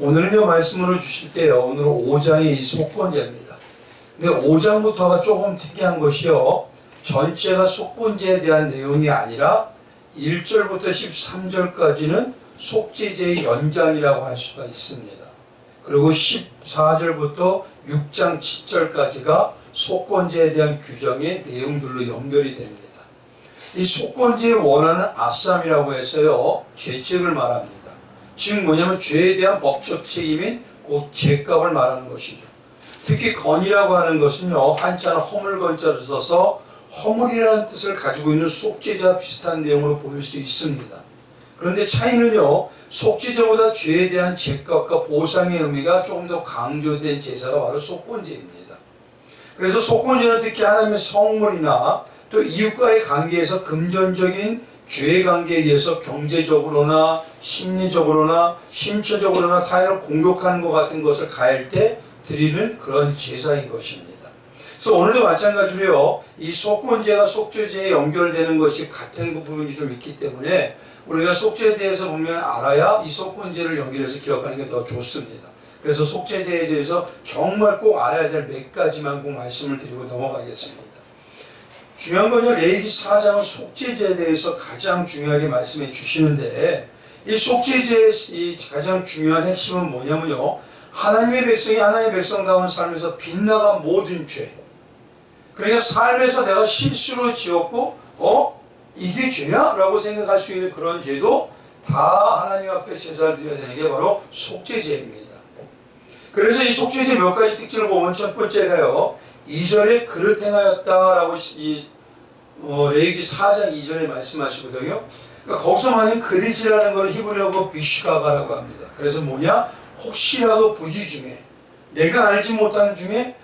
오늘은요 말씀으로 주실 때요 오늘은 5장의 이 속건제입니다. 근데 5장부터가 조금 특이한 것이요 전체가 속건제에 대한 내용이 아니라 1절부터 13절까지는 속죄제의 연장이라고 할 수가 있습니다. 그리고 14절부터 6장 7절까지가 속건제에 대한 규정의 내용들로 연결이 됩니다. 이 속건제의 원어는 아삼이라고 해서요 죄책을 말합니다. 즉 뭐냐면 죄에 대한 법적 책임인 곧 죄값을 말하는 것이죠. 특히 건이라고 하는 것은요 한자는 허물건자를 써서 허물이라는 뜻을 가지고 있는 속죄제와 비슷한 내용으로 보일 수 있습니다. 그런데 차이는요 속죄제보다 죄에 대한 죄값과 보상의 의미가 조금 더 강조된 제사가 바로 속건제입니다. 그래서 속건제는 특히 하나님의 성물이나 또 이웃과의 관계에서 금전적인 죄의 관계에 의해서 경제적으로나 심리적으로나 신체적으로나 타인을 공격하는 것 같은 것을 가할 때 드리는 그런 제사인 것입니다. 그래서 오늘도 마찬가지로요 이 속건제가 속죄제에 연결되는 것이 같은 부분이 좀 있기 때문에 우리가 속죄에 대해서 보면 알아야 이 속건제를 연결해서 기억하는 게 더 좋습니다. 그래서 속죄제에 대해서 정말 꼭 알아야 될 몇 가지만 꼭 말씀을 드리고 넘어가겠습니다. 중요한 건요 레위기 4장은 속죄제에 대해서 가장 중요하게 말씀해 주시는데 이 속죄제의 이 가장 중요한 핵심은 뭐냐면요 하나님의 백성이 하나님의 백성다운 삶에서 빗나간 모든 죄, 그러니까 삶에서 내가 실수로 지었고 이게 죄야? 라고 생각할 수 있는 그런 죄도 다 하나님 앞에 제사를 드려야 되는 게 바로 속죄제입니다. 그래서 이 속죄제 몇 가지 특징을 보면 첫 번째가요 2절에 그릇 행하였다라고 레위기 4장 2절에 말씀하시거든요. 그러니까 거기서 말하는 그릇이라는 것은 히브리어로 비슈가바라고 합니다. 그래서 뭐냐? 혹시라도 부지 중에 내가 알지 못하는 중에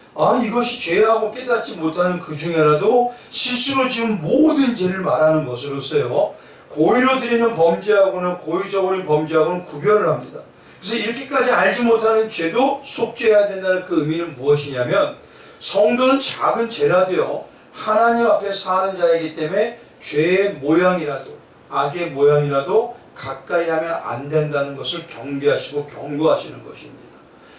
이것이 죄하고 깨닫지 못하는 그 중에라도 실수로 지은 모든 죄를 말하는 것으로서요 고의로 드리는 범죄하고는 고의적으로 범죄하고는 구별을 합니다. 그래서 이렇게까지 알지 못하는 죄도 속죄해야 된다는 그 의미는 무엇이냐면 성도는 작은 죄라도요 하나님 앞에 사는 자이기 때문에 죄의 모양이라도 악의 모양이라도 가까이 하면 안 된다는 것을 경계하시고 경고하시는 것입니다.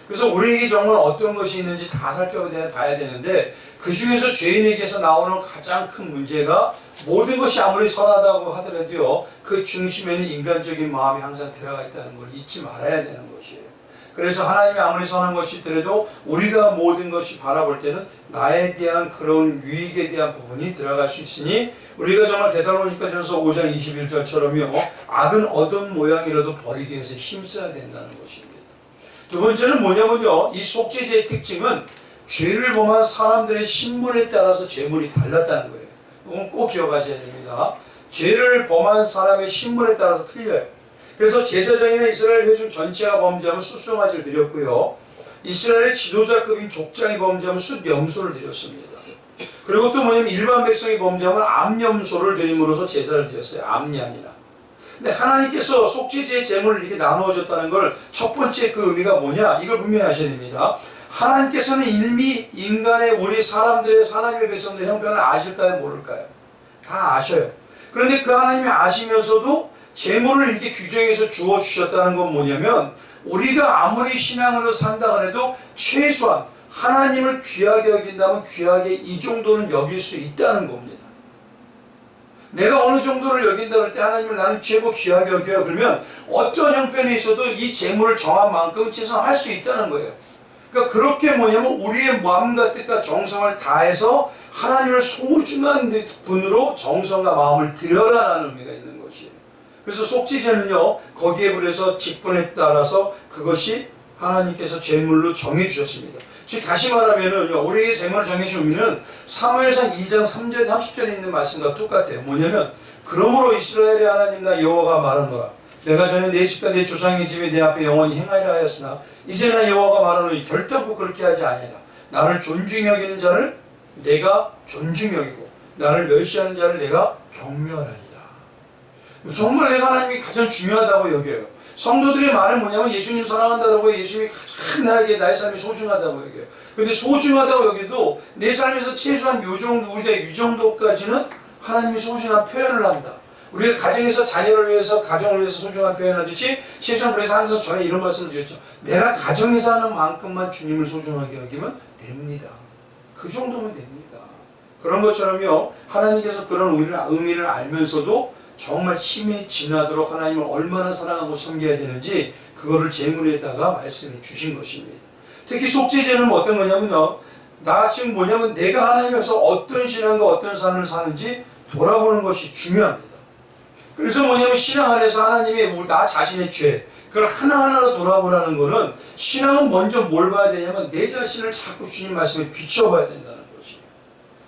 그래서 우리에게 정말 어떤 것이 있는지 다 살펴봐야 되는데 그 중에서 죄인에게서 나오는 가장 큰 문제가 모든 것이 아무리 선하다고 하더라도요 그 중심에는 인간적인 마음이 항상 들어가 있다는 걸 잊지 말아야 되는 것이에요. 그래서 하나님이 아무리 선한 것이 있더라도 우리가 모든 것이 바라볼 때는 나에 대한 그런 유익에 대한 부분이 들어갈 수 있으니 우리가 정말 데살로니가전서 5장 21절처럼요 악은 어떤 모양이라도 버리기 위해서 힘써야 된다는 것입니다. 두 번째는 뭐냐면요 이 속죄제의 특징은 죄를 범한 사람들의 신분에 따라서 죄물이 달랐다는 거예요. 이건 꼭 기억하셔야 됩니다. 죄를 범한 사람의 신분에 따라서 틀려요. 그래서 제사장이나 이스라엘 회중 전체가 범죄하면 숫송아지를 드렸고요. 이스라엘의 지도자급인 족장이 범죄하면 숫염소를 드렸습니다. 그리고 또 뭐냐면 일반 백성이 범죄하면 암염소를 드림으로써 제사를 드렸어요. 암양이나. 근데 하나님께서 속죄제의 제물을 이렇게 나누어 줬다는 걸 첫 번째 그 의미가 뭐냐? 이걸 분명히 아셔야 됩니다. 하나님께서는 이미 인간의 우리 사람들의 하나님의 백성들의 형편을 아실까요? 모를까요? 다 아셔요. 그런데 그 하나님이 아시면서도 제물을 이렇게 규정해서 주어주셨다는 건 뭐냐면 우리가 아무리 신앙으로 산다 그래도 최소한 하나님을 귀하게 여긴다면 귀하게 이 정도는 여길 수 있다는 겁니다. 내가 어느 정도를 여긴다 할 때 하나님을 나는 최고 귀하게 여겨요. 그러면 어떤 형편에 있어도 이 재물을 정한 만큼 최소한 할 수 있다는 거예요. 그러니까 그렇게 뭐냐면 우리의 마음과 뜻과 정성을 다해서 하나님을 소중한 분으로 정성과 마음을 드려라라는 의미가 있는 것이에요. 그래서 속죄제는요 거기에 비해서 직분에 따라서 그것이 하나님께서 제물로 정해주셨습니다. 즉 다시 말하면은 우리에게 제물을 정해주면 사무엘상 2장 3절 30절에 있는 말씀과 똑같아요. 뭐냐면 그러므로 이스라엘의 하나님 나 여호와가 말하노라 내가 전에 내 집과 내 조상의 집에 내 앞에 영원히 행하리라 하였으나 이제 나 여호와가 말하노니 결단코 그렇게 하지 아니하라. 나를 존중히 여기는 자를 내가 존중히 여기고 나를 멸시하는 자를 내가 경멸하리라. 정말 내가 하나님이 가장 중요하다고 여겨요. 성도들의 말은 뭐냐면 예수님 사랑한다고 예수님이 가장 나에게 나의 삶이 소중하다고 여겨요. 그런데 소중하다고 여겨도 내 삶에서 최소한 요 정도, 우리가 이 정도까지는 하나님이 소중한 표현을 한다. 우리가 가정에서 자녀를 위해서 가정을 위해서 소중한 표현하듯이 실상 그래서 항상 전에 이런 말씀을 드렸죠. 내가 가정에서 하는 만큼만 주님을 소중하게 여기면 됩니다. 그 정도면 됩니다. 그런 것처럼요, 하나님께서 그런 의미를 알면서도 정말 힘이 지나도록 하나님을 얼마나 사랑하고 섬겨야 되는지 그거를 제물에다가 말씀해 주신 것입니다. 특히 속죄제는 어떤 거냐면요, 나 지금 뭐냐면 내가 하나님께서 어떤 신앙과 어떤 삶을 사는지 돌아보는 것이 중요합니다. 그래서 뭐냐면 신앙 안에서 하나님의 나 자신의 죄, 그걸 하나하나로 돌아보라는 거는, 신앙은 먼저 뭘 봐야 되냐면 내 자신을 자꾸 주님 말씀에 비춰봐야 된다는 거지.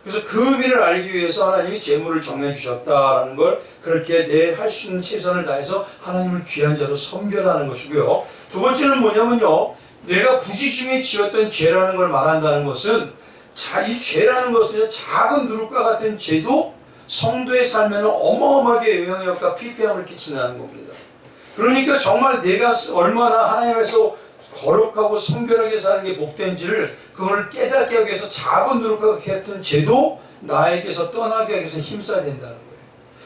그래서 그 의미를 알기 위해서 하나님이 제물을 정해주셨다라는 걸, 그렇게 내 할 수 있는 최선을 다해서 하나님을 귀한 자로 섬겨라는 것이고요. 두 번째는 뭐냐면요, 내가 부지중에 지었던 죄라는 걸 말한다는 것은, 이 죄라는 것은 작은 누룩과 같은 죄도 성도의 삶에는 어마어마하게 영향력과 피폐함을 끼친다는 겁니다. 그러니까 정말 내가 얼마나 하나님에서 거룩하고 성결하게 사는 게 복된지를, 그걸 깨닫게 하기 위해서 작은 누룩과 같은 죄도 나에게서 떠나게 하기 위해서 힘써야 된다는 거예요.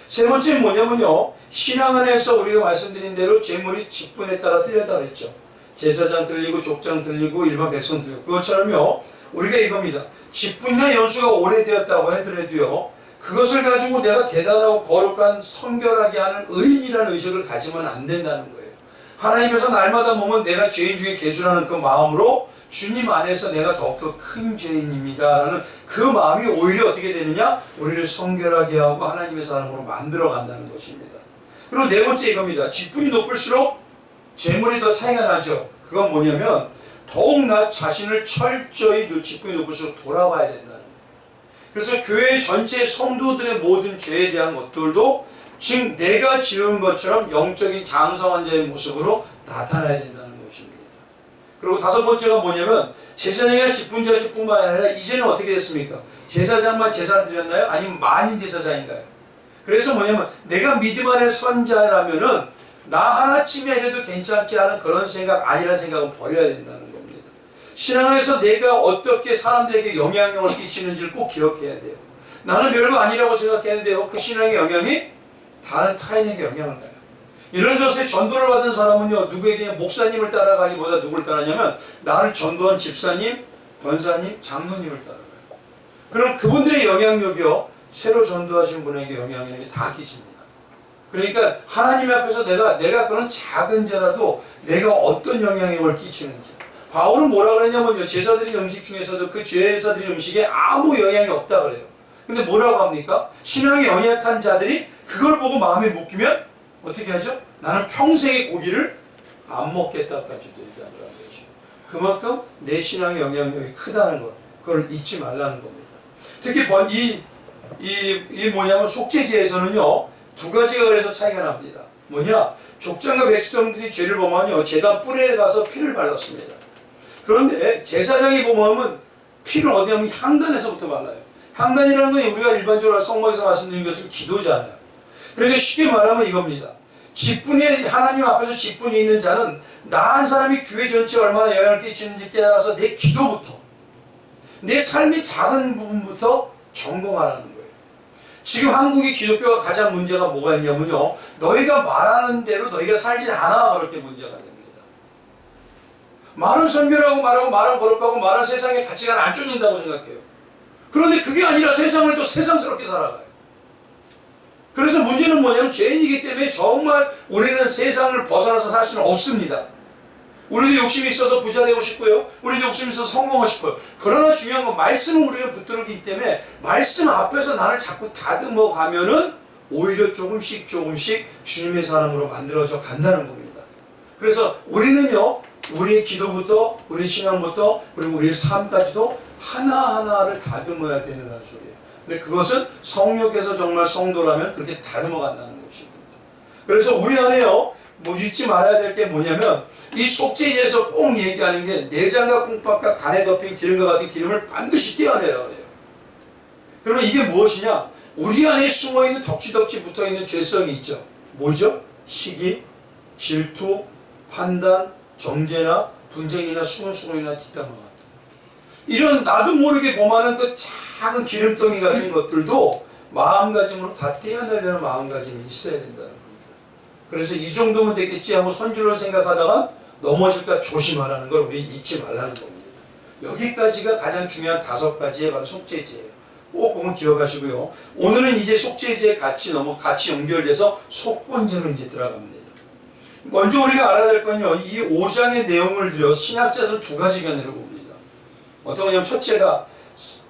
세 번째는 뭐냐면요, 신앙 안에서 우리가 말씀드린 대로 제물이 직분에 따라 틀렸다 그랬죠. 제사장 틀리고 족장 틀리고 일반 백성 틀리고, 그것처럼요 우리가 이겁니다. 직분이나 연수가 오래되었다고 하더라도요, 그것을 가지고 내가 대단하고 거룩한 성결하게 하는 의인이라는 의식을 가지면 안 된다는 거예요. 하나님께서 날마다 보면 내가 죄인 중에 계수라는 그 마음으로 주님 안에서 내가 더욱더 큰 죄인입니다 라는 그 마음이 오히려 어떻게 되느냐, 우리를 성결하게 하고 하나님의 사람으로 만들어 간다는 것입니다. 그리고 네 번째 이겁니다. 직분이 높을수록 재물이 더 차이가 나죠. 그건 뭐냐면 더욱 나 자신을 철저히 직분이 높을수록 돌아봐야 된다는 거예요. 그래서 교회 전체 성도들의 모든 죄에 대한 것들도 지금 내가 지은 것처럼 영적인 장성한 자의 모습으로 나타나야 된다는 것입니다. 그리고 다섯 번째가 뭐냐면, 제사장이나 직분자직뿐만 아니라 이제는 어떻게 됐습니까? 제사장만 제사를 드렸나요? 아니면 만인 제사장인가요? 그래서 뭐냐면 내가 믿음 안의 선자라면은 나 하나쯤에 이래도 괜찮게 하는 그런 생각, 아니라는 생각은 버려야 된다는 겁니다. 신앙에서 내가 어떻게 사람들에게 영향력을 끼치는지를 꼭 기억해야 돼요. 나는 별거 아니라고 생각했는데요, 그 신앙의 영향이 다른 타인에게 영향을 가요. 예를 들어서 전도를 받은 사람은요, 누구에게 목사님을 따라가기보다 누구를 따라하냐면 나를 전도한 집사님, 권사님, 장로님을 따라가요. 그럼 그분들의 영향력이요, 새로 전도하신 분에게 영향력이 다 끼칩니다. 그러니까 하나님 앞에서 내가 그런 작은 죄라도 내가 어떤 영향력을 끼치는지. 바울은 뭐라 그러냐면요, 제사드린 음식 중에서도 그 제사드린 음식에 아무 영향이 없다 그래요. 근데 뭐라고 합니까? 신앙이 연약한 자들이 그걸 보고 마음에 묶이면 어떻게 하죠? 나는 평생의 고기를 안 먹겠다까지도 얘기하더라는 거죠. 그만큼 내 신앙의 영향력이 크다는 것, 그걸 잊지 말라는 겁니다. 특히 뭐냐면 속죄제에서는요, 두 가지가 그래서 차이가 납니다. 뭐냐? 족장과 백성들이 죄를 범하면요, 제단 뿔에 가서 피를 발랐습니다. 그런데 제사장이 범하면 피를 어디 하면 향단에서부터 발라요. 향단이라는 건 우리가 일반적으로 성막에서 말씀드린 것은 기도잖아요. 그러니까 쉽게 말하면 이겁니다. 직분이, 하나님 앞에서 직분이 있는 자는 나 한 사람이 교회 전체에 얼마나 영향을 끼치는지 깨달아서 내 기도부터, 내 삶의 작은 부분부터 점검하라는 거예요. 지금 한국의 기독교가 가장 문제가 뭐가 있냐면요, 너희가 말하는 대로 너희가 살지 않아, 그렇게 문제가 됩니다. 말은 선별하고 말은 거룩하고 말은 세상의 가치관을 안 쫓는다고 생각해요. 그런데 그게 아니라 세상을 또 세상스럽게 살아가요. 그래서 문제는 뭐냐면 죄인이기 때문에 정말 우리는 세상을 벗어나서 살 수는 없습니다. 우리도 욕심이 있어서 부자 되고 싶고요, 우리도 욕심이 있어서 성공하고 싶어요. 그러나 중요한 건 말씀을 우리가 붙들기 때문에 말씀 앞에서 나를 자꾸 다듬어 가면은 오히려 조금씩 주님의 사람으로 만들어져 간다는 겁니다. 그래서 우리는요, 우리의 기도부터 우리 신앙부터 그리고 우리의 삶까지도 하나하나를 다듬어야 된다는 소리예요. 근데 그것은 성령께서 정말 성도라면 그렇게 다듬어 간다는 것입니다. 그래서 우리 안에요, 잊지 말아야 될 게 뭐냐면, 이 속죄제에서 꼭 얘기하는 게 내장과 콩팥과 간에 덮인 기름과 같은 기름을 반드시 떼어내라 그래요. 그러면 이게 무엇이냐? 우리 안에 숨어있는 덕지덕지 붙어있는 죄성이 있죠. 뭐죠? 시기, 질투, 판단, 정죄나 분쟁이나 수근수근이나 뒷담화 같은 이런 나도 모르게 범하는 그 작은 기름덩이 같은 것들도 마음가짐으로 다 떼어내려는 마음가짐이 있어야 된다는 겁니다. 그래서 이 정도면 되겠지 하고 손질로 생각하다가 넘어질까 조심하라는 걸 우리 잊지 말라는 겁니다. 여기까지가 가장 중요한 5가지의 바로 속죄제예요. 꼭 그건 기억하시고요. 오늘은 이제 속죄제의 같이 연결돼서 속건제로 이제 들어갑니다. 먼저 우리가 알아야 될 건요, 이 5장의 내용을 들여 신학자들은 2가지 견해를 봅니다. 어떤 거냐면 첫째가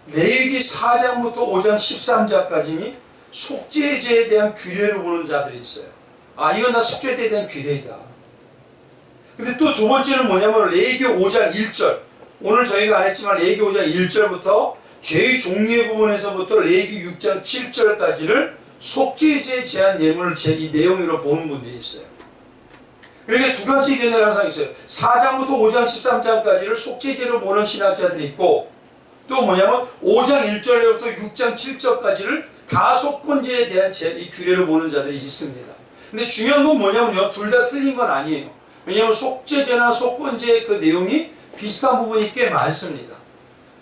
레위기 4장부터 5장 13장까지니 속죄제에 대한 규례를 보는 자들이 있어요. 아, 이건 다 속죄제에 대한 규례이다. 근데 또 두 번째는 뭐냐면 레위기 5장 1절, 오늘 저희가 안 했지만 레위기 5장 1절부터 죄의 종류의 부분에서부터 레위기 6장 7절까지를 속죄제에 대한 예물을 이 내용으로 보는 분들이 있어요. 그러니까 2가지 견해가 항상 있어요. 4장부터 5장 13장까지를 속죄제로 보는 신학자들이 있고, 또 뭐냐면 5장 1절부터 6장 7절까지를 다 속건제에 대한 이 규례로 보는 자들이 있습니다. 근데 중요한 건 뭐냐면요, 둘 다 틀린 건 아니에요. 왜냐하면 속죄제나 속건제의 그 내용이 비슷한 부분이 꽤 많습니다.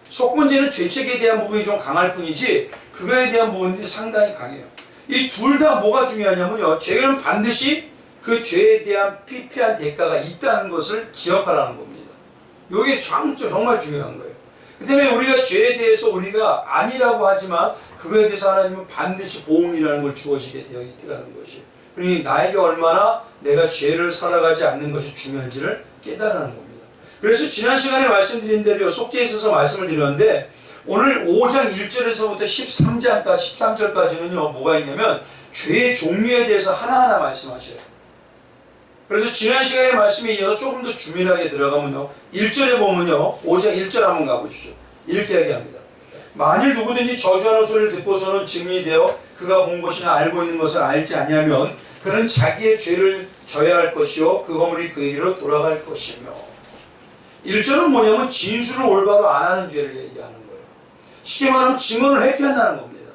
속건제는 죄책에 대한 부분이 좀 강할 뿐이지 그거에 대한 부분이 상당히 강해요. 이 둘 다 뭐가 중요하냐면요, 죄는 반드시 그 죄에 대한 피폐한 대가가 있다는 것을 기억하라는 겁니다. 이게 정말 중요한 거예요. 그 때문에 우리가 죄에 대해서 우리가 아니라고 하지만 그거에 대해서 하나님은 반드시 보응이라는 걸 주어지게 되어 있더라는 것이. 그러니 나에게 얼마나 내가 죄를 살아가지 않는 것이 중요한지를 깨달아는 겁니다. 그래서 지난 시간에 말씀드린 대로 속죄에 있어서 말씀을 드렸는데, 오늘 5장 1절에서부터 13절까지는요 뭐가 있냐면 죄의 종류에 대해서 하나하나 말씀하셔요. 그래서 지난 시간에 말씀에 이어서 조금 더 주밀하게 들어가면요, 1절에 보면요, 5장 1절 한번 가보십시오. 이렇게 이야기합니다. 만일 누구든지 저주하는 소리를 듣고서는 증인이 되어 그가 본 것이나 알고 있는 것을 알지 아니하면 그는 자기의 죄를 져야 할 것이요 그 허물이 그에게로 돌아갈 것이며. 1절은 뭐냐면 진술을 올바로 안 하는 죄를 얘기하는 거예요. 쉽게 말하면 증언을 회피한다는 겁니다.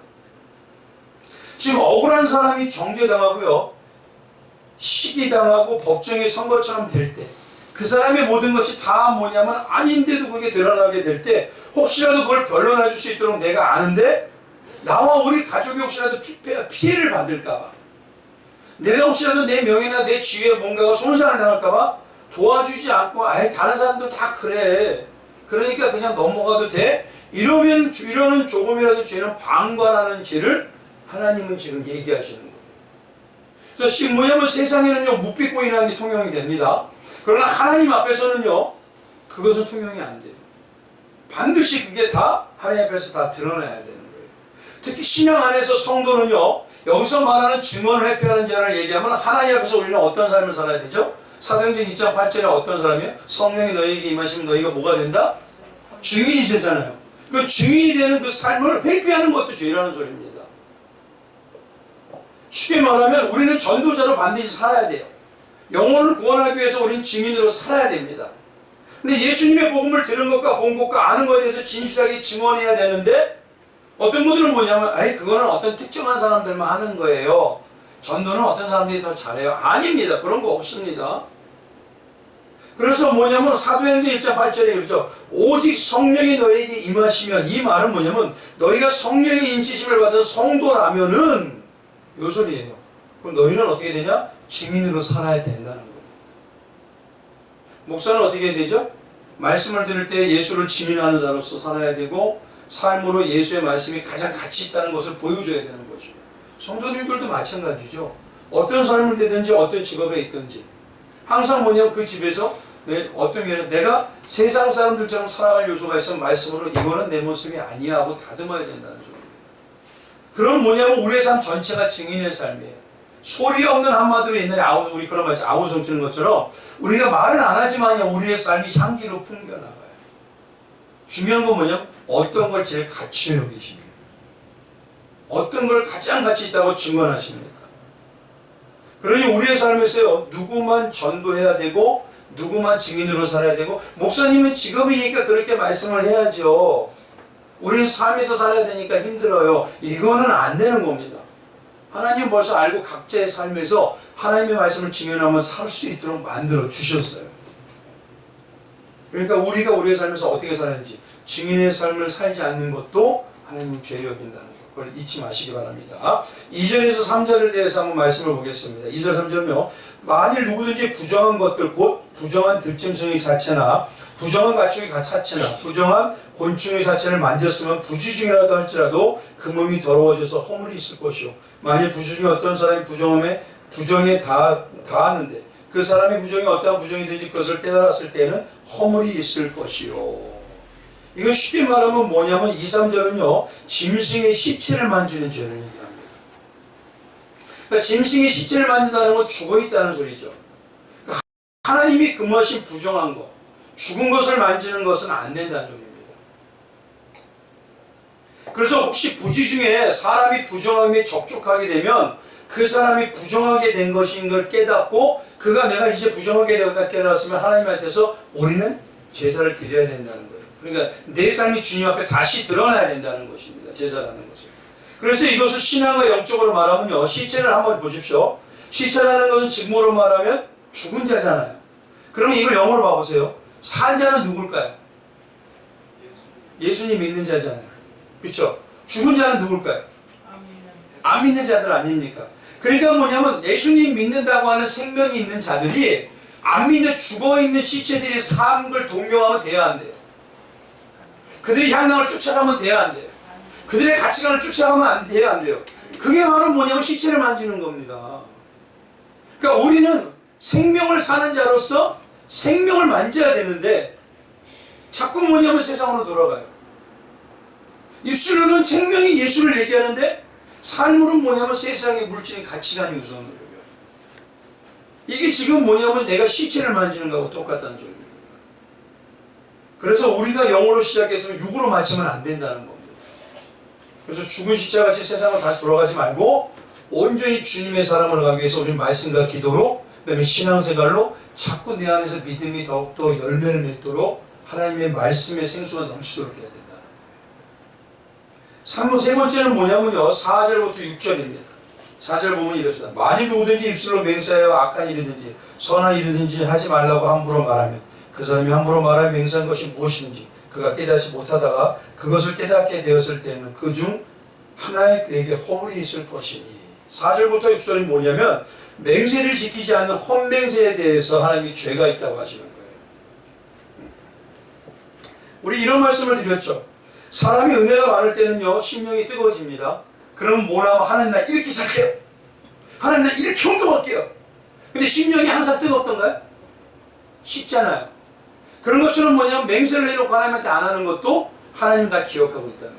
지금 억울한 사람이 정죄당하고요, 시기당하고 법정의 선거처럼 될 때, 그 사람의 모든 것이 다 뭐냐면 아닌데도 그게 드러나게 될 때, 혹시라도 그걸 변론해 줄 수 있도록 내가 아는데 나와 우리 가족이 혹시라도 피해를 받을까봐, 내가 혹시라도 내 명예나 내 지위에 뭔가가 손상을 당할까봐 도와주지 않고 아예 다른 사람도 다 그래, 그러니까 그냥 넘어가도 돼, 이러는 조금이라도 죄는 방관하는 죄를 하나님은 지금 얘기하시는 거예요. 그래서 지금 뭐냐면 세상에는요 묵비권이라는 게 통용이 됩니다. 그러나 하나님 앞에서는요 그것은 통용이 안 돼요. 반드시 그게 다 하나님 앞에서 다 드러나야 되는 거예요. 특히 신앙 안에서 성도는요, 여기서 말하는 증언을 회피하는 자를 얘기하면 하나님 앞에서 우리는 어떤 삶을 살아야 되죠? 사도행전 2장 8절에 어떤 사람이에요? 성령이 너희에게 임하시면 너희가 뭐가 된다? 증인이 되잖아요. 그 증인이 되는 그 삶을 회피하는 것도 죄라는 소리입니다. 쉽게 말하면 우리는 전도자로 반드시 살아야 돼요. 영혼을 구원하기 위해서 우리는 증인으로 살아야 됩니다. 근데 예수님의 복음을 들은 것과 본 것과 아는 것에 대해서 진실하게 증언해야 되는데, 어떤 분들은 뭐냐면 그거는 어떤 특정한 사람들만 하는 거예요. 전도는 어떤 사람들이 더 잘해요. 아닙니다. 그런 거 없습니다. 그래서 뭐냐면 사도행전 1장 8절에 그렇죠. 오직 성령이 너에게 임하시면, 이 말은 뭐냐면 너희가 성령의 인치심을 받은 성도라면은 요 소리예요. 그럼 너희는 어떻게 되냐? 증인으로 살아야 된다는 거예요. 목사는 어떻게 해야 되죠? 말씀을 들을 때 예수를 증인하는 자로서 살아야 되고, 삶으로 예수의 말씀이 가장 가치 있다는 것을 보여줘야 되는 거죠. 성도님들도 마찬가지죠. 어떤 삶을 되든지 어떤 직업에 있든지 항상 뭐냐면 그 집에서 어떤 게 내가 세상 사람들처럼 살아갈 요소가 있으면 말씀으로 이거는 내 모습이 아니야 하고 다듬어야 된다는 소리입니다. 그럼 뭐냐면 우리의 삶 전체가 증인의 삶이에요. 소리 없는 한마디로 옛날에 우리 그런 말 아우성 치는 것처럼 우리가 말은 안 하지만 우리의 삶이 향기로 풍겨나가요. 중요한 건 뭐냐면 어떤 걸 제일 가치 여기십니까? 어떤 걸 가장 가치 있다고 증언하십니까? 그러니 우리의 삶에서요, 누구만 전도해야 되고 누구만 증인으로 살아야 되고, 목사님은 직업이니까 그렇게 말씀을 해야죠. 우리는 삶에서 살아야 되니까 힘들어요. 이거는 안 되는 겁니다. 하나님 벌써 알고 각자의 삶에서 하나님의 말씀을 증언하면 살 수 있도록 만들어 주셨어요. 그러니까 우리가 우리의 삶에서 어떻게 사는지, 증인의 삶을 살지 않는 것도 하나님 죄 여긴다는 거. 그걸 잊지 마시기 바랍니다. 2절에서 3절에 대해서 한번 말씀을 보겠습니다. 2절 3절은요. 만일 누구든지 부정한 것들 곧 부정한 들짐승의 사체나 부정한 가축의 사체나 부정한 곤충의 사체를 만졌으면 부지중이라도 할지라도 그 몸이 더러워져서 허물이 있을 것이요. 만일 부지중에 어떤 사람이 부정에 다하는데 그 사람의 부정이 어떠한 부정이든지 그것을 깨달았을 때는 허물이 있을 것이요. 이거 쉽게 말하면 뭐냐면 2, 3절은요. 짐승의 시체를 만지는 죄를 얘기합니다. 그러니까 짐승의 시체를 만진다는 건 죽어있다는 소리죠. 그러니까 하나님이 금하신 부정한 것, 죽은 것을 만지는 것은 안 된다는 소리입니다. 그래서 혹시 부지 중에 사람이 부정함에 접촉하게 되면 그 사람이 부정하게 된 것인 걸 깨닫고 그가 내가 이제 부정하게 되었다 깨달았으면 하나님한테서 우리는 제사를 드려야 된다는 거예요. 그러니까 내 삶이 주님 앞에 다시 드러나야 된다는 것입니다. 제사라는 것을. 그래서 이것을 신앙과 영적으로 말하면요. 시체를 한번 보십시오. 시체라는 것은 직무로 말하면 죽은 자잖아요. 그러면 이걸 영어로 봐보세요. 산 자는 누굴까요? 예수님 믿는 자잖아요. 그렇죠? 죽은 자는 누굴까요? 안 믿는 자들 아닙니까? 그러니까 뭐냐면 예수님 믿는다고 하는 생명이 있는 자들이 안 믿는 죽어있는 시체들이 삶을 동경하면 돼야 한대요. 그들이 향락을 쫓아가면 돼야 안 돼요. 그들의 가치관을 쫓아가면 돼야 안 돼요. 그게 바로 뭐냐면 시체를 만지는 겁니다. 그러니까 우리는 생명을 사는 자로서 생명을 만져야 되는데 자꾸 뭐냐면 세상으로 돌아가요. 입술로는 생명이 예수를 얘기하는데 삶으로는 뭐냐면 세상의 물질의 가치관이 우선으로 여겨요. 이게 지금 뭐냐면 내가 시체를 만지는 거하고 똑같다는 소리입니다. 그래서 우리가 영으로 시작했으면 육으로 마치면 안 된다는 겁니다. 그래서 죽은 시체같이 세상으로 다시 돌아가지 말고 온전히 주님의 사람을 가기 위해서 우리는 말씀과 기도로 그다음에 신앙생활로 자꾸 내 안에서 믿음이 더욱더 열매를 맺도록 하나님의 말씀의 생수가 넘치도록 해야 된다. 세 번째는 뭐냐면요. 4절부터 6절입니다. 4절 보면 이렇습니다. 만일 누구든지 입술로 맹세하여 악한 일이든지 선한 일이든지 하지 말라고 함부로 말하면 그 사람이 함부로 말하여 맹세한 것이 무엇인지 그가 깨닫지 못하다가 그것을 깨닫게 되었을 때는 그 중 하나의 그에게 허물이 있을 것이니. 4절부터 6절이 뭐냐면 맹세를 지키지 않는 헛맹세에 대해서 하나님이 죄가 있다고 하시는 거예요. 우리 이런 말씀을 드렸죠. 사람이 은혜가 많을 때는요 심령이 뜨거워집니다. 그러면 뭐라면 하나님 나 이렇게 살게요. 하나님 나 이렇게 헌금할게요. 근데 심령이 항상 뜨겁던가요? 식잖아요. 그런 것처럼 뭐냐면 맹세를 해놓고 하나님한테 안 하는 것도 하나님 다 기억하고 있다는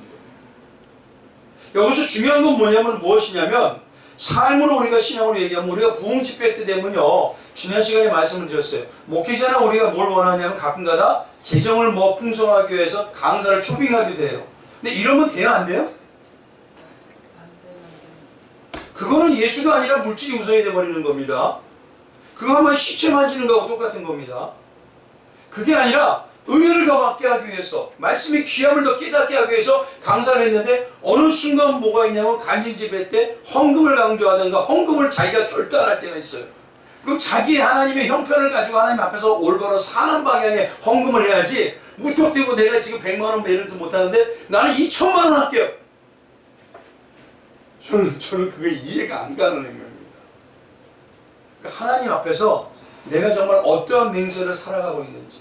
거예요. 여기서 중요한 건 뭐냐면 무엇이냐면 삶으로 우리가 신앙으로 얘기하면 우리가 부흥 집회 때 되면요 지난 시간에 말씀을 드렸어요. 목회자나 우리가 뭘 원하냐면 가끔가다 재정을 풍성하기 위해서 강사를 초빙하기도 해요. 근데 이러면 돼요 안 돼요? 그거는 예수가 아니라 물질이 우선이 돼버리는 겁니다. 그거 한번 시체 만지는 거하고 똑같은 겁니다. 그게 아니라 은혜를 더 받게 하기 위해서 말씀의 귀함을 더 깨닫게 하기 위해서 강사를 했는데 어느 순간 뭐가 있냐면 간증집회 때 헌금을 강조하든가 헌금을 자기가 결단할 때가 있어요. 그럼 자기의 하나님의 형편을 가지고 하나님 앞에서 올바로 사는 방향에 헌금을 해야지 무턱대고 내가 지금 100만 원 매를 못하는데 나는 2천만 원 할게요. 저는 그게 이해가 안 가는 행동입니다. 그러니까 하나님 앞에서 내가 정말 어떠한 맹세를 살아가고 있는지.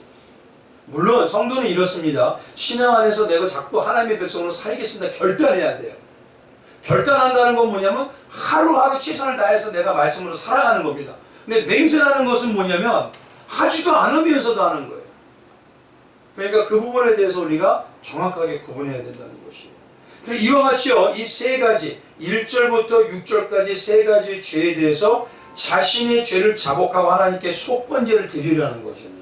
물론 성도는 이렇습니다. 신앙 안에서 내가 자꾸 하나님의 백성으로 살겠습니다. 결단해야 돼요. 결단한다는 건 뭐냐면 하루하루 최선을 다해서 내가 말씀으로 살아가는 겁니다. 근데 맹세라는 것은 뭐냐면 하지도 않으면서도 하는 거예요. 그러니까 그 부분에 대해서 우리가 정확하게 구분해야 된다는 것이에요. 그리고 이와 같이요, 이 세 가지 1절부터 6절까지 세 가지 죄에 대해서 자신의 죄를 자복하고 하나님께 속건제를 드리라는 것입니다.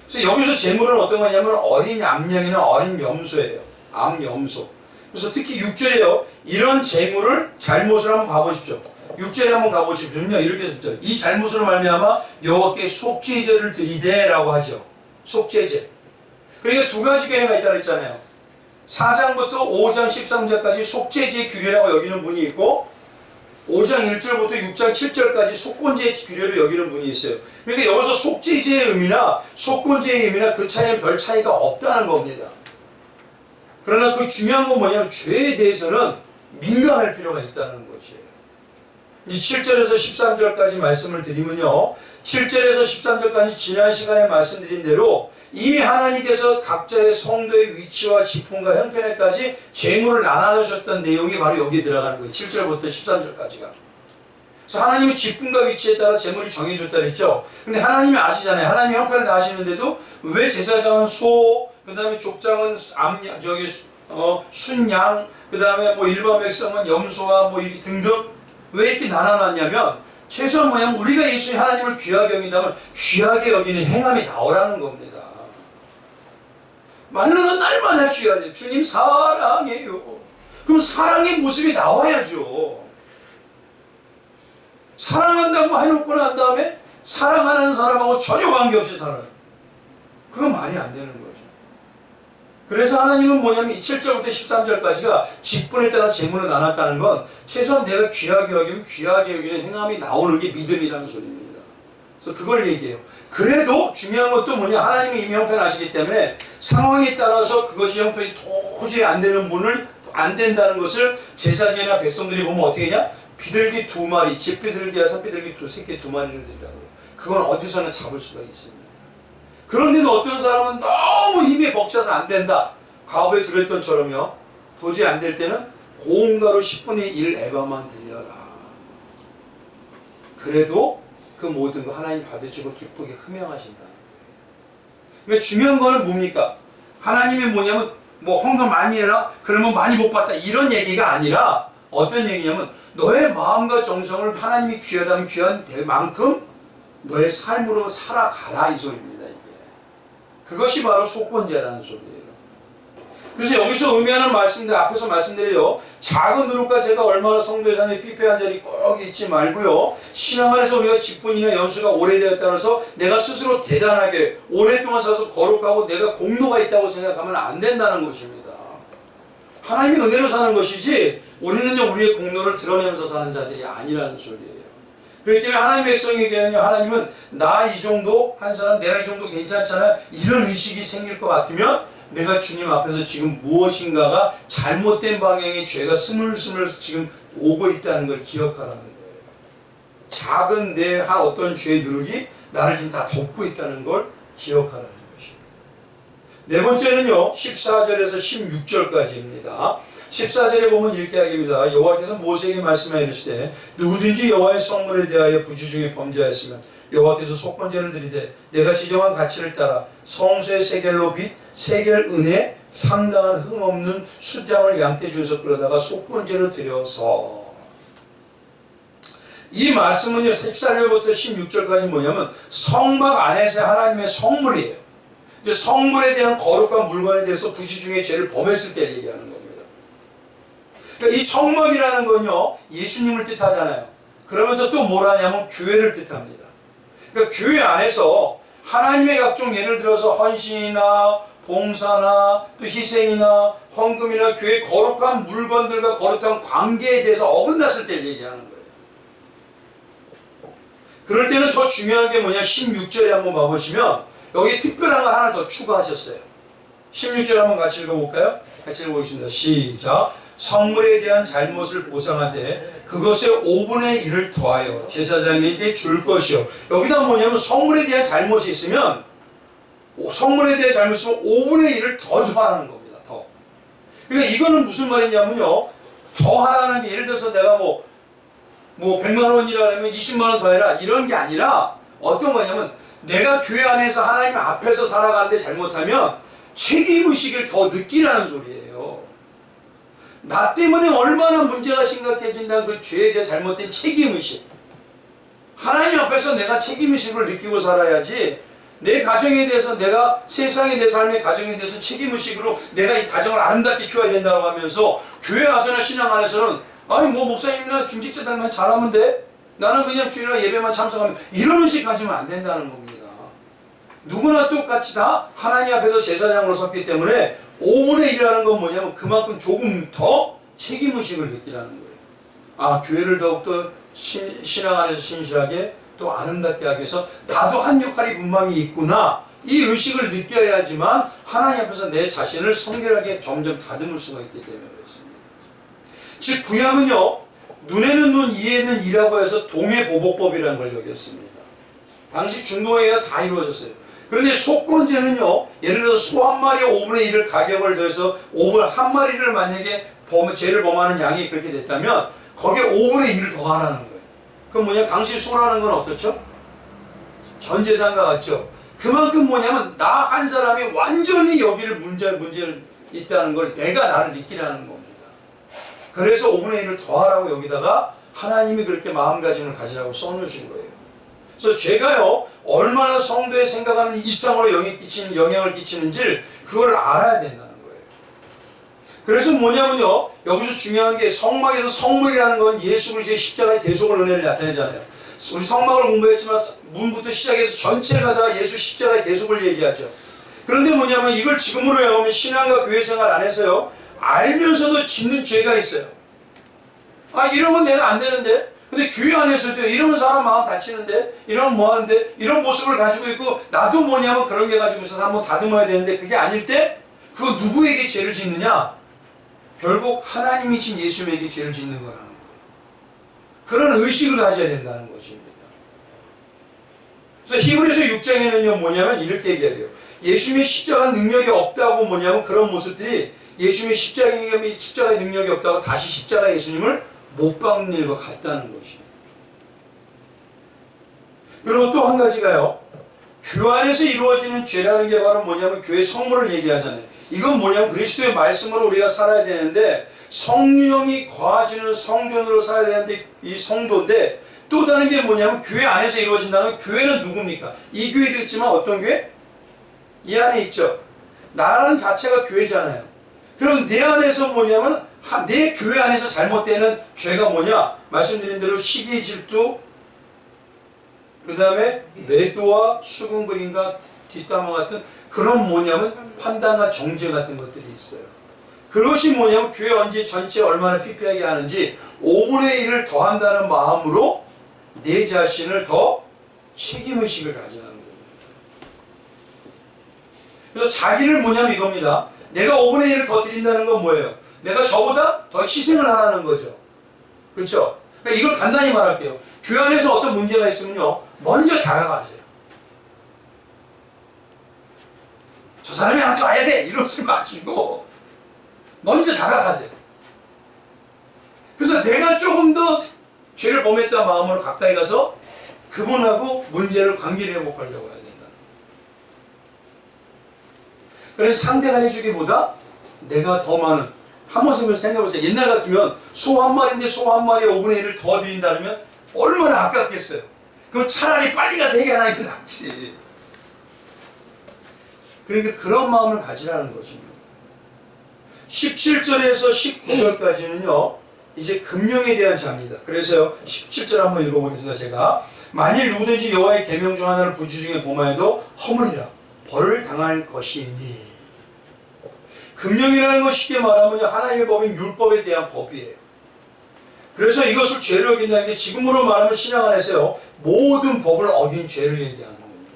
그래서 여기서 제물은 어떤 거냐면 어린 암양이나 어린 염소예요. 암염소. 그래서 특히 6절에요. 이런 제물을 잘못을 한번 가보십시오. 6절에 한번 가보십시오요. 이렇게 했죠. 이 잘못으로 말미암아 여호와께 속죄제를 드리되라고 하죠. 속죄제. 그러니까 두 가지 견해가 있다고 했잖아요. 4장부터 5장 13절까지 속죄제의 규례라고 여기는 분이 있고 5장 1절부터 6장 7절까지 속건제의 규례로 여기는 분이 있어요. 그러니까 여기서 속죄제의 의미나 속건제의 의미나 그 차이는 별 차이가 없다는 겁니다. 그러나 그 중요한 건 뭐냐면 죄에 대해서는 민감할 필요가 있다는 것이에요. 이 7절에서 13절까지 말씀을 드리면요, 7절에서 13절까지 지난 시간에 말씀드린 대로 이미 하나님께서 각자의 성도의 위치와 직분과 형편에까지 재물을 나눠주셨던 내용이 바로 여기에 들어가는 거예요. 7절부터 13절까지가. 그래서 하나님의 직분과 위치에 따라 재물이 정해졌다 그랬죠. 근데 하나님이 아시잖아요. 하나님이 형편을 다 아시는데도 왜 제사장은 소, 그 다음에 족장은 순양, 그 다음에 뭐 일반 백성은 염소와 뭐 이렇게 등등 왜 이렇게 나눠놨냐면 최소한 뭐냐면 우리가 예수님 하나님을 귀하게 여긴다면 귀하게 여기는 행함이 나오라는 겁니다. 말로는 날마다 귀하게 주님 사랑해요. 그럼 사랑의 모습이 나와야죠. 사랑한다고 해놓고 난 다음에 사랑하는 사람하고 전혀 관계없이 살아요. 그건 말이 안 되는 거죠. 그래서 하나님은 뭐냐면 7절부터 13절까지가 직분에 따라 재물을 나눴다는 건 최소한 내가 귀하게 여기면 귀하게 여기는 행함이 나오는 게 믿음이라는 소리입니다. 그래서 그걸 얘기해요. 그래도 중요한 것도 뭐냐, 하나님이 이미 형편 아시기 때문에 상황에 따라서 그것이 형편이 도저히 안 되는 분을 안 된다는 것을 제사장이나 백성들이 보면 어떻게 하냐? 비둘기 2마리, 집비둘기와 산비둘기 새끼 2마리를 드리라고. 그건 어디서나 잡을 수가 있습니다. 그런데도 어떤 사람은 너무 힘이 벅차서 안 된다. 과거에 들었던 처럼요. 도저히 안 될 때는 고온가루 10분의 1 에바만 드려라. 그래도 그 모든 거 하나님 받으시고 기쁘게 흠양하신다. 그러니까 중요한 거는 뭡니까? 하나님이 뭐냐면 뭐 헌금 많이 해라. 그러면 많이 못 받다. 이런 얘기가 아니라 어떤 얘기냐면 너의 마음과 정성을 하나님이 귀하다면 귀한 만큼 너의 삶으로 살아가라 이 소리입니다. 이게. 그것이 바로 속건제라는 소리예요. 그래서 여기서 의미하는 말씀들 앞에서 말씀드려요. 작은 누룩과 제가 얼마나 성도의 삶에 피폐한 자리 꼭 잊지 말고요. 신앙 안에서 우리가 직분이나 연수가 오래되었다 따라서 내가 스스로 대단하게 오랫동안 살아서 거룩하고 내가 공로가 있다고 생각하면 안 된다는 것입니다. 하나님이 은혜로 사는 것이지 우리는요 우리의 공로를 드러내면서 사는 자들이 아니라는 소리예요. 그렇기 때문에 하나님의 백성에게는요 하나님은 나 이 정도 한 사람 내가 이 정도 괜찮잖아 이런 의식이 생길 것 같으면 내가 주님 앞에서 지금 무엇인가가 잘못된 방향의 죄가 스물스물 지금 오고 있다는 걸 기억하라는 거예요. 작은 내 한 어떤 죄의 누룩이 나를 지금 다 덮고 있다는 걸 기억하라는 것입니다. 네 번째는요 14절에서 16절까지입니다. 14절에 보면 이렇게 하깁니다. 여호와께서 모세에게 말씀하여 이르시되 누구든지 여호와의 성물에 대하여 부주 중에 범죄하였으면 여호와께서 속건제를 드리되 내가 지정한 가치를 따라 성소의 세겔로 빛 세겔 은에 상당한 흠없는 수장을 양떼 중에서 끌어다가 속건제로 드려서 이 말씀은요 14절부터 16절까지 뭐냐면 성막 안에서 하나님의 성물이에요. 성물에 대한 거룩한 물건에 대해서 부주 중에 죄를 범했을 때 얘기하는 겁니다. 그러니까 이 성막이라는 건요 예수님을 뜻하잖아요. 그러면서 또 뭘 하냐면 교회를 뜻합니다. 그러니까 교회 안에서 하나님의 각종 예를 들어서 헌신이나 봉사나 또 희생이나 헌금이나 교회의 거룩한 물건들과 거룩한 관계에 대해서 어긋났을 때 얘기하는 거예요. 그럴 때는 더 중요한 게 뭐냐 16절에 한번 봐보시면 여기 특별한 걸 하나 더 추가하셨어요. 16절 한번 같이 읽어볼까요? 같이 읽어보겠습니다. 시작. 성물에 대한 잘못을 보상하되 그것의 5분의 1을 더하여 제사장에게 줄 것이요. 여기다 뭐냐면 성물에 대한 잘못이 있으면 성물에 대한 잘못이 있으면 5분의 1을 더 하라는 겁니다. 더. 그러니까 이거는 무슨 말이냐면요. 더 하라는 게 예를 들어서 내가 뭐 100만 원이라 하면 20만 원 더 해라 이런 게 아니라 어떤 거냐면 내가 교회 안에서 하나님 앞에서 살아가는데 잘못하면 책임의식을 더 느끼라는 소리예요. 나 때문에 얼마나 문제가 심각해진다는 그 죄에 대해 잘못된 책임의식. 하나님 앞에서 내가 책임의식을 느끼고 살아야지 내 가정에 대해서 내가 세상에 내 삶의 가정에 대해서 책임의식으로 내가 이 가정을 아름답게 키워야 된다고 하면서 교회 와서나 신앙 안에서는 아니 뭐 목사님이나 중직자들만 잘하면 돼? 나는 그냥 주일날 예배만 참석하면 이런 의식 가지면 안 된다는 겁니다. 누구나 똑같이 다 하나님 앞에서 제사장으로 섰기 때문에 5분의 1이라는 건 뭐냐면 그만큼 조금 더 책임의식을 느끼라는 거예요. 아 교회를 더욱더 신앙 안에서 신실하게 또 아름답게 하기 위해서 나도 한 역할이 분명히 있구나 이 의식을 느껴야지만 하나님 앞에서 내 자신을 성결하게 점점 다듬을 수가 있기 때문에 그렇습니다. 즉 구약은요, 눈에는 눈, 이에는 이라고 해서 동해보복법이라는 걸 여겼습니다. 당시 중동에가 다 이루어졌어요. 그런데 속건제는요, 예를 들어서 소 한 마리에 5분의 1을 가격을 더해서 5분 한 마리를 만약에 죄를 범하는 양이 그렇게 됐다면 거기에 5분의 1을 더하라는 거예요. 그럼 뭐냐, 당시 소라는 건 어떻죠? 전 재산과 같죠. 그만큼 뭐냐면 나 한 사람이 완전히 여기를 문제를 있다는 걸 내가 나를 느끼라는 겁니다. 그래서 5분의 1을 더하라고 여기다가 하나님이 그렇게 마음가짐을 가지라고 써놓으신 거예요. 그래서 죄가요, 얼마나 성도의 생각하는 일상으로 영향을 끼치는지를 그걸 알아야 된다는 거예요. 그래서 뭐냐면요, 여기서 중요한 게 성막에서 성물이라는 건 예수 그리스도의 십자가의 대속을 은혜를 나타내잖아요. 우리 성막을 공부했지만 문부터 시작해서 전체가 다 예수 십자가의 대속을 얘기하죠. 그런데 뭐냐면 이걸 지금으로 해보면 신앙과 교회 생활 안에서요, 알면서도 짓는 죄가 있어요. 아, 이러면 내가 안 되는데, 근데 교회 안에서도 이러면 사람 마음 다치는데, 이러면 뭐 하는데, 이런 모습을 가지고 있고, 나도 뭐냐면 그런 게 가지고 있어서 한번 다듬어야 되는데, 그게 아닐 때, 그거 누구에게 죄를 짓느냐? 결국 하나님이신 예수님에게 죄를 짓는 거라는 거예요. 그런 의식을 가져야 된다는 것입니다. 그래서 히브리서 6장에는요, 뭐냐면 이렇게 얘기해요. 예수님의 십자가 능력이 없다고 뭐냐면 그런 모습들이 예수님의 십자가의 능력이 없다고 다시 십자가 예수님을 못 박는 일과 같다는 것이에요. 그리고 또 한 가지가요, 교회 안에서 이루어지는 죄라는 게 바로 뭐냐면 교회 성물을 얘기하잖아요. 이건 뭐냐면 그리스도의 말씀으로 우리가 살아야 되는데 성령이 거하시는 성전으로 살아야 되는데 이 성도인데, 또 다른 게 뭐냐면 교회 안에서 이루어진다는, 교회는 누굽니까? 이 교회도 있지만 어떤 교회? 이 안에 있죠. 나라는 자체가 교회잖아요. 그럼 내 안에서 뭐냐면 내 교회 안에서 잘못되는 죄가 뭐냐? 말씀드린 대로 시기 질투, 그 다음에 매도와 수군거림과 뒷담화 같은 그런 뭐냐면 판단과 정죄 같은 것들이 있어요. 그것이 뭐냐면 교회 언제 전체 얼마나 피폐하게 하는지 5분의 1을 더한다는 마음으로 내 자신을 더 책임의식을 가지라는 겁니다. 그래서 자기를 뭐냐면 이겁니다. 내가 5분의 1을 더 드린다는 건 뭐예요? 내가 저보다 더 희생을 하라는 거죠. 그렇죠? 그러니까 이걸 간단히 말할게요. 교회 안에서 어떤 문제가 있으면요, 먼저 다가가세요. 저 사람이 나한테 와야 돼! 이러지 마시고 먼저 다가가세요. 그래서 내가 조금 더 죄를 범했다 마음으로 가까이 가서 그분하고 문제를 관계를 회복하려고 해야 된다. 그래서 상대가 해주기보다 내가 더 많은, 한 번씩 생각해보세요. 옛날 같으면 소 한 마리인데 소 한 마리에 5분의 1을 더 드린다면 얼마나 아깝겠어요. 그럼 차라리 빨리 가서 해결하는 게 낫지. 그러니까 그런 마음을 가지라는 것입니다. 17절에서 19절까지는요, 이제 금령에 대한 자입니다. 그래서요, 17절 한번 읽어보겠습니다. 제가 만일 누구든지 여호와의 계명 중 하나를 부주 중에 범하여도 허물이라 벌을 당할 것이니. 금령이라는 건 쉽게 말하면 하나님의 법인 율법에 대한 법이에요. 그래서 이것을 죄로 여긴다는 게 지금으로 말하면 신앙 안에서요, 모든 법을 어긴 죄를 얘기하는 겁니다.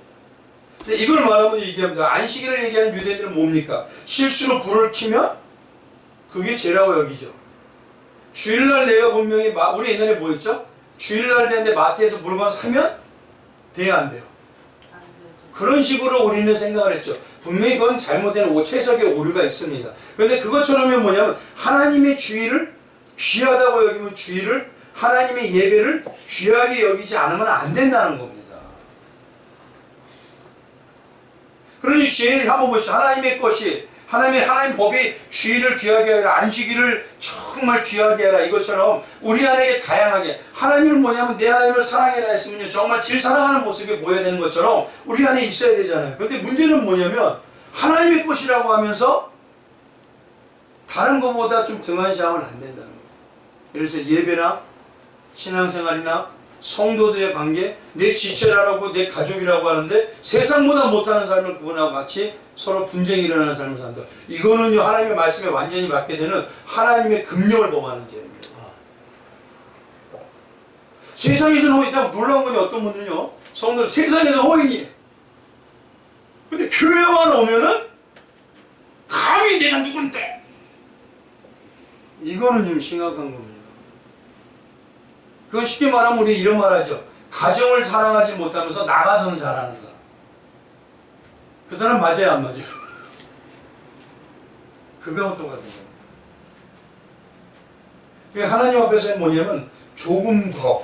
근데 이걸 말하면 얘기합니다. 안식일을 얘기하는 유대인들은 뭡니까? 실수로 불을 켜면 그게 죄라고 여기죠. 주일날 내가 분명히 우리 옛날에 뭐였죠? 주일날 되는데 마트에서 물건 사면 돼야 안 돼요. 그런 식으로 우리는 생각을 했죠. 분명히 그건 잘못된 채석의 오류가 있습니다. 그런데 그것처럼이 뭐냐면 하나님의 주일을 귀하다고 여기면 주일을, 하나님의 예배를 귀하게 여기지 않으면 안 된다는 겁니다. 그러니 주일 한번 보시죠. 하나님의 것이, 하나님 법이 주일을 귀하게 하라, 안식일을 정말 귀하게 하라, 이것처럼 우리 안에게 다양하게, 하나님은 뭐냐면 내 하나님을 사랑해라 했으면요, 정말 질 사랑하는 모습이 보여야 되는 것처럼 우리 안에 있어야 되잖아요. 그런데 문제는 뭐냐면 하나님의 것이라고 하면서 다른 것보다 좀 등한시하면 안 된다는 거예요. 예를 들어서 예배나 신앙생활이나 성도들의 관계, 내 지체라고 내 가족이라고 하는데 세상보다 못하는 삶을 그분하고 같이 서로 분쟁이 일어나는 삶을 산다. 이거는요, 하나님의 말씀에 완전히 맞게 되는 하나님의 금령을 범하는 죄입니다. 세상에서는 호의, 놀라운 건 어떤 분들은요, 성도들 세상에서 호인이에요. 근데 교회만 오면은 감히 내가 누군데? 이거는 좀 심각한 겁니다. 그건 쉽게 말하면 우리 이런 말 하죠. 가정을 사랑하지 못하면서 나가서는 잘하는 사람. 그 사람 맞아요, 안 맞아요? 그거하고 똑같은 거예요. 그러니까 하나님 앞에서는 뭐냐면 조금 더,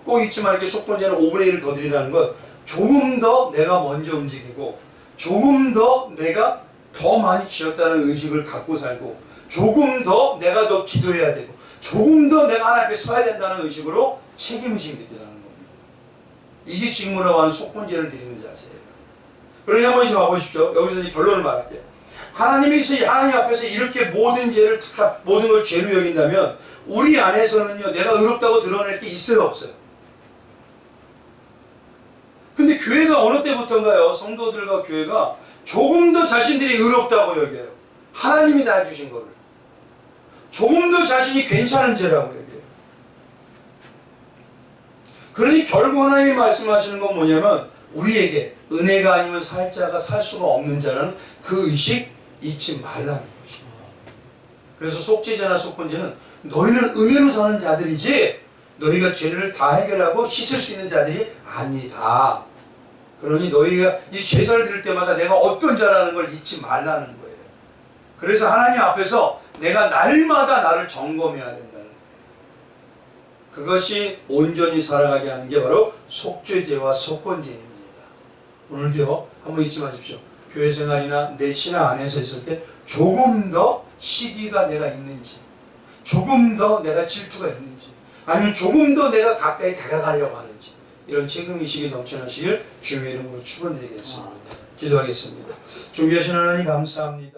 꼭 잊지만 이렇게 속건제는 5분의 1을 더 드리라는 것, 조금 더 내가 먼저 움직이고, 조금 더 내가 더 많이 지었다는 의식을 갖고 살고, 조금 더 내가 더 기도해야 되고, 조금 더 내가 하나님 앞에 서야 된다는 의식으로 책임의식이 드리라는 겁니다. 이게 지금 우리가 속건제를 드리는 자세예요. 그러니 한번 좀 봐보십시오. 여기서 이제 결론을 말할게요. 하나님 앞에서 이렇게 모든 죄를, 모든 걸 죄로 여긴다면 우리 안에서는요, 내가 의롭다고 드러낼 게 있어요, 없어요? 근데 교회가 어느 때부터인가요? 성도들과 교회가 조금 더 자신들이 의롭다고 여겨요. 하나님이 다 주신 거를. 조금 더 자신이 괜찮은 죄라고 여겨요. 그러니 결국 하나님이 말씀하시는 건 뭐냐면 우리에게 은혜가 아니면 살 자가 살 수가 없는 자는 그 의식 잊지 말라는 것입니다. 그래서 속죄자나 속건제는 너희는 은혜로 사는 자들이지 너희가 죄를 다 해결하고 씻을 수 있는 자들이 아니다. 그러니 너희가 이 제사를 드릴 때마다 내가 어떤 자라는 걸 잊지 말라는 거예요. 그래서 하나님 앞에서 내가 날마다 나를 점검해야 된다는 거예요. 그것이 온전히 살아가게 하는 게 바로 속죄제와 속건제입니다. 오늘도요, 한번 잊지 마십시오. 교회 생활이나 내 신앙 안에서 있을 때 조금 더 시기가 내가 있는지, 조금 더 내가 질투가 있는지, 아니면 조금 더 내가 가까이 다가가려고 하는지, 이런 책임의식이 넘쳐나시길 주님의 이름으로 축원드리겠습니다. 기도하겠습니다. 준비하신 하나님 감사합니다.